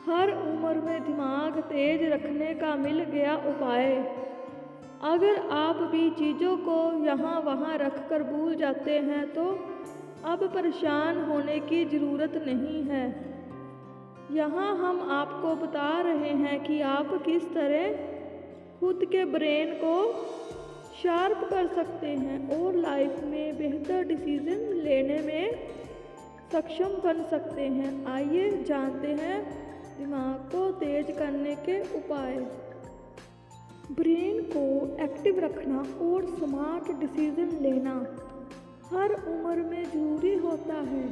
हर उम्र में दिमाग तेज रखने का मिल गया उपाय। अगर आप भी चीज़ों को यहाँ वहाँ रख कर भूल जाते हैं तो अब परेशान होने की ज़रूरत नहीं है। यहाँ हम आपको बता रहे हैं कि आप किस तरह खुद के ब्रेन को शार्प कर सकते हैं और लाइफ में बेहतर डिसीजन लेने में सक्षम बन सकते हैं। आइए जानते हैं दिमाग को तेज करने के उपाय। ब्रेन को एक्टिव रखना और स्मार्ट डिसीजन लेना हर उम्र में ज़रूरी होता है।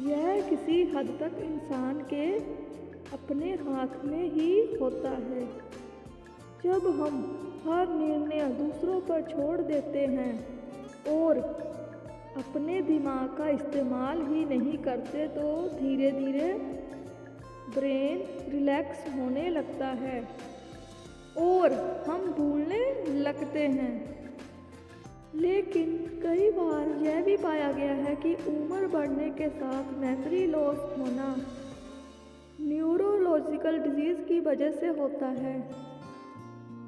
यह किसी हद तक इंसान के अपने हाथ में ही होता है। जब हम हर निर्णय दूसरों पर छोड़ देते हैं और अपने दिमाग का इस्तेमाल ही नहीं करते तो धीरे धीरे ब्रेन रिलैक्स होने लगता है और हम भूलने लगते हैं। लेकिन कई बार यह भी पाया गया है कि उम्र बढ़ने के साथ मेमोरी लॉस होना न्यूरोलॉजिकल डिजीज़ की वजह से होता है।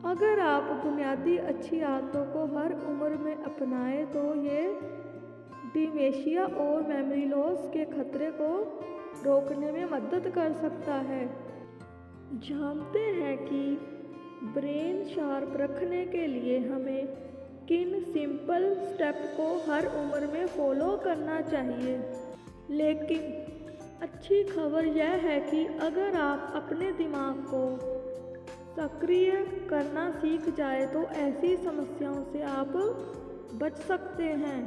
अगर आप बुनियादी अच्छी आदतों को हर उम्र में अपनाएं तो ये डिमेंशिया और मेमोरी लॉस के खतरे को रोकने में मदद कर सकता है। जानते हैं कि ब्रेन शार्प रखने के लिए हमें किन सिंपल स्टेप को हर उम्र में फॉलो करना चाहिए। लेकिन अच्छी खबर यह है कि अगर आप अपने दिमाग को सक्रिय करना सीख जाए तो ऐसी समस्याओं से आप बच सकते हैं।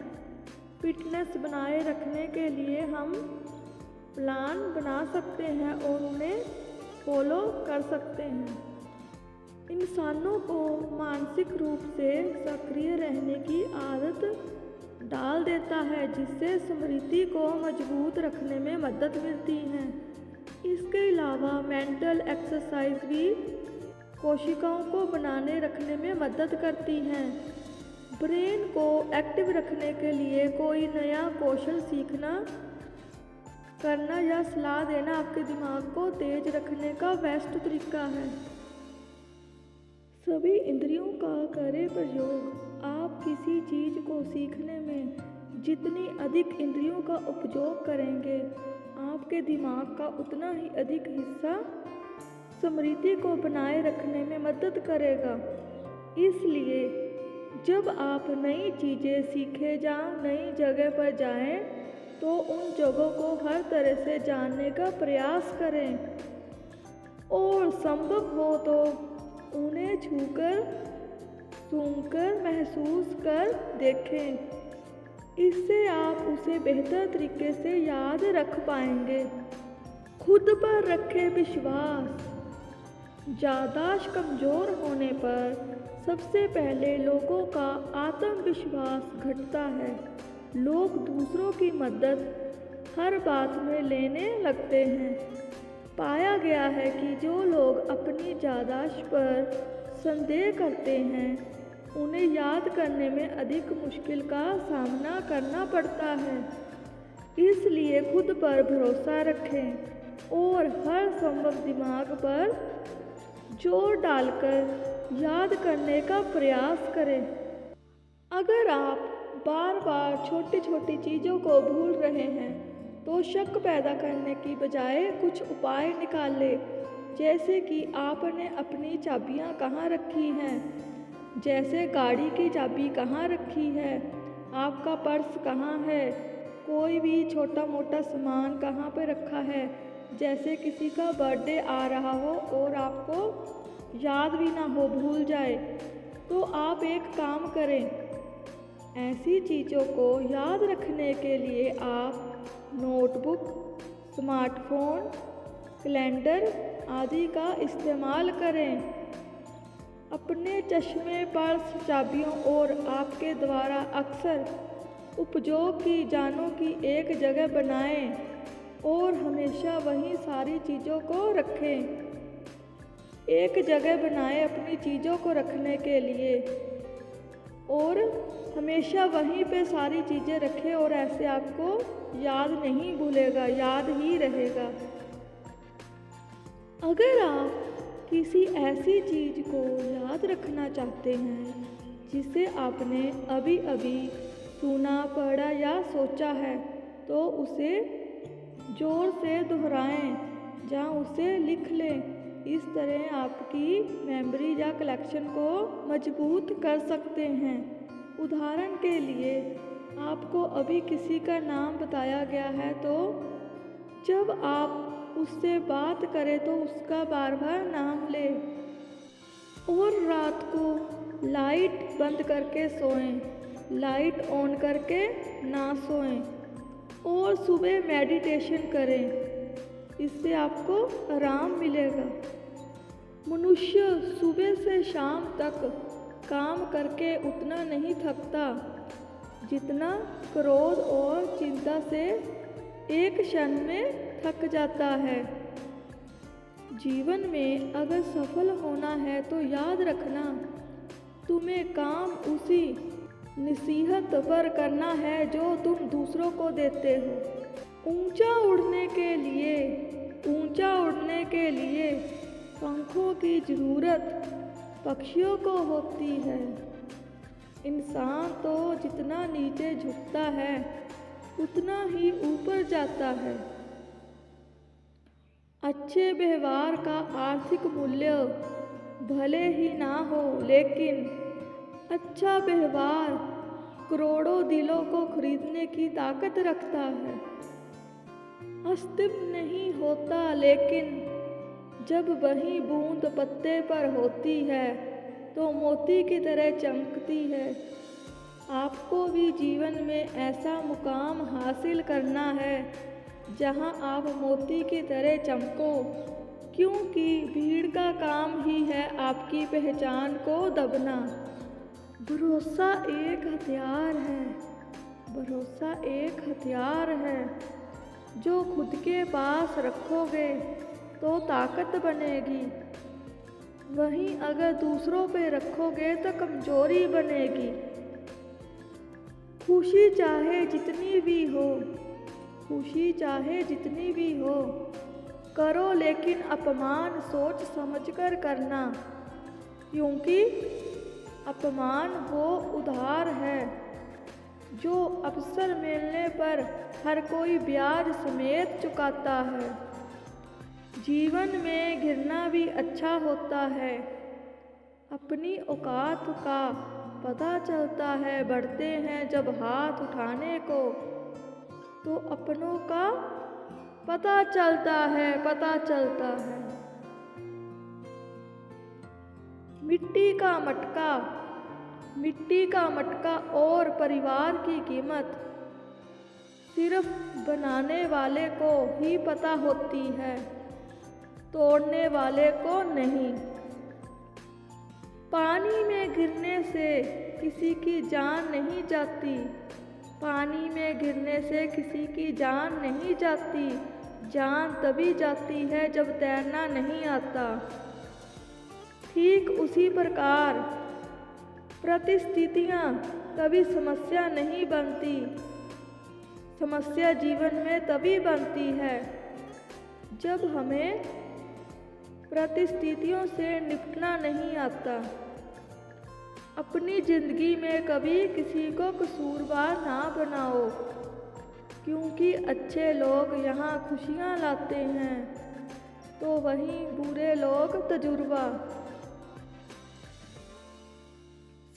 फिटनेस बनाए रखने के लिए हम प्लान बना सकते हैं और उन्हें फॉलो कर सकते हैं। इंसानों को मानसिक रूप से सक्रिय रहने की आदत डाल देता है जिससे स्मृति को मजबूत रखने में मदद मिलती है। इसके अलावा मेंटल एक्सरसाइज भी कोशिकाओं को बनाने रखने में मदद करती हैं। ब्रेन को एक्टिव रखने के लिए कोई नया कौशल सीखना, करना या सलाह देना आपके दिमाग को तेज रखने का बेस्ट तरीका है। सभी इंद्रियों का करें प्रयोग। आप किसी चीज़ को सीखने में जितनी अधिक इंद्रियों का उपयोग करेंगे आपके दिमाग का उतना ही अधिक हिस्सा स्मृति को बनाए रखने में मदद करेगा। इसलिए जब आप नई चीज़ें सीखे या नई जगह पर जाएं तो उन जगहों को हर तरह से जानने का प्रयास करें और संभव हो तो उन्हें छूकर, सूंघकर, महसूस कर देखें। इससे आप उसे बेहतर तरीके से याद रख पाएंगे। खुद पर रखें विश्वास। याददाश्त कमज़ोर होने पर सबसे पहले लोगों का आत्मविश्वास घटता है। लोग दूसरों की मदद हर बात में लेने लगते हैं। पाया गया है कि जो लोग अपनी याददाश्त पर संदेह करते हैं उन्हें याद करने में अधिक मुश्किल का सामना करना पड़ता है। इसलिए खुद पर भरोसा रखें और हर संभव दिमाग पर जोर डालकर याद करने का प्रयास करें। अगर आप बार बार छोटी छोटी चीज़ों को भूल रहे हैं तो शक पैदा करने की बजाय कुछ उपाय निकालें, जैसे कि आपने अपनी चाबियां कहाँ रखी हैं, जैसे गाड़ी की चाबी कहाँ रखी है, आपका पर्स कहाँ है, कोई भी छोटा मोटा सामान कहाँ पे रखा है। जैसे किसी का बर्थडे आ रहा हो और आपको याद भी ना हो, भूल जाए, तो आप एक काम करें। ऐसी चीज़ों को याद रखने के लिए आप नोटबुक, स्मार्टफोन, कैलेंडर आदि का इस्तेमाल करें। अपने चश्मे, पर्स, चाबियों और आपके द्वारा अक्सर उपयोग की जानों की एक जगह बनाएं और हमेशा वहीं सारी चीज़ों को रखें। एक जगह बनाएं अपनी चीज़ों को रखने के लिए और हमेशा वहीं पे सारी चीज़ें रखें और ऐसे आपको याद नहीं भूलेगा, याद ही रहेगा। अगर आप किसी ऐसी चीज़ को याद रखना चाहते हैं जिसे आपने अभी अभी सुना, पढ़ा या सोचा है, तो उसे जोर से दोहराएं या उसे लिख लें। इस तरह आपकी मेमोरी या कलेक्शन को मजबूत कर सकते हैं। उदाहरण के लिए, आपको अभी किसी का नाम बताया गया है, तो जब आप उससे बात करें तो उसका बार बार नाम लें। और रात को लाइट बंद करके सोएं, लाइट ऑन करके ना सोएं। और सुबह मेडिटेशन करें, इससे आपको आराम मिलेगा। मनुष्य सुबह से शाम तक काम करके उतना नहीं थकता जितना क्रोध और चिंता से एक क्षण में थक जाता है। जीवन में अगर सफल होना है तो याद रखना, तुम्हें काम उसी नसीहत पर करना है जो तुम दूसरों को देते हो। ऊंचा उड़ने के लिए पंखों की ज़रूरत पक्षियों को होती है। इंसान तो जितना नीचे झुकता है उतना ही ऊपर जाता है। अच्छे व्यवहार का आर्थिक मूल्य भले ही ना हो, लेकिन अच्छा व्यवहार करोड़ों दिलों को खरीदने की ताकत रखता है। अस्तित्व नहीं होता, लेकिन जब वही बूंद पत्ते पर होती है तो मोती की तरह चमकती है। आपको भी जीवन में ऐसा मुकाम हासिल करना है जहां आप मोती की तरह चमको, क्योंकि भीड़ का काम ही है आपकी पहचान को दबना। भरोसा एक हथियार है जो खुद के पास रखोगे तो ताकत बनेगी, वहीं अगर दूसरों पे रखोगे तो कमजोरी बनेगी। खुशी चाहे जितनी भी हो करो, लेकिन अपमान सोच समझकर करना, क्योंकि अपमान वो उधार है जो अवसर मिलने पर हर कोई ब्याज समेत चुकाता है। जीवन में गिरना भी अच्छा होता है। अपनी औकात का पता चलता है, बढ़ते हैं जब हाथ उठाने को, तो अपनों का पता चलता है। मिट्टी का मटका और परिवार की कीमत सिर्फ बनाने वाले को ही पता होती है, तोड़ने वाले को नहीं। पानी में गिरने से किसी की जान नहीं जाती, जान तभी जाती है जब तैरना नहीं आता। ठीक उसी प्रकार परिस्थितियाँ कभी समस्या नहीं बनती, समस्या जीवन में तभी बनती है जब हमें परिस्थितियों से निपटना नहीं आता। अपनी जिंदगी में कभी किसी को कसूरवार ना बनाओ, क्योंकि अच्छे लोग यहाँ खुशियाँ लाते हैं तो वहीं बुरे लोग तजुर्बा।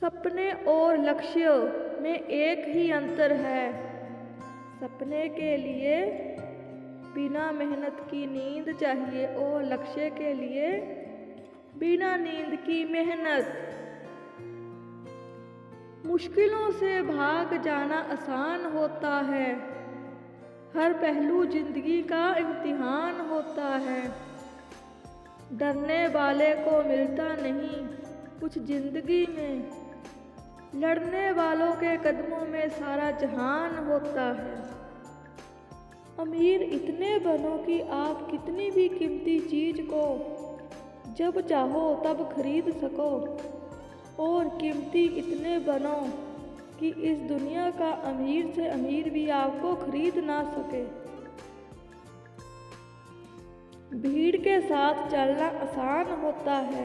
सपने और लक्ष्य में एक ही अंतर है। सपने के लिए बिना मेहनत की नींद चाहिए और लक्ष्य के लिए बिना नींद की मेहनत। मुश्किलों से भाग जाना आसान होता है, हर पहलू जिंदगी का इम्तिहान होता है। डरने वाले को मिलता नहीं कुछ जिंदगी में, लड़ने वालों के कदमों में सारा जहान होता है। अमीर इतने बनो कि आप कितनी भी कीमती चीज़ को जब चाहो तब खरीद सको, और कीमती इतने बनो कि इस दुनिया का अमीर से अमीर भी आपको खरीद ना सके। भीड़ के साथ चलना आसान होता है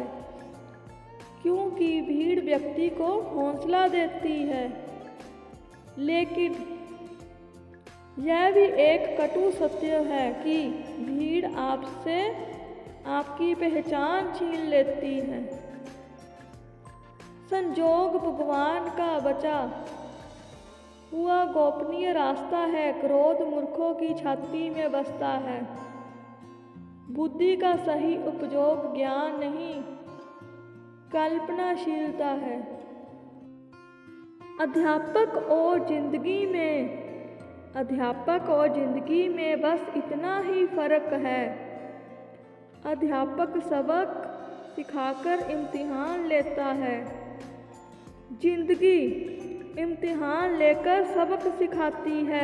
क्योंकि भीड़ व्यक्ति को हौसला देती है, लेकिन यह भी एक कटु सत्य है कि भीड़ आपसे आपकी पहचान छीन लेती है। संजोग भगवान का बचा हुआ गोपनीय रास्ता है, क्रोध मूर्खों की छाती में बसता है। बुद्धि का सही उपयोग ज्ञान नहीं, कल्पनाशीलता है। अध्यापक और जिंदगी में बस इतना ही फर्क है। अध्यापक सबक सिखाकर इम्तिहान लेता है, जिंदगी इम्तिहान लेकर सबक सिखाती है।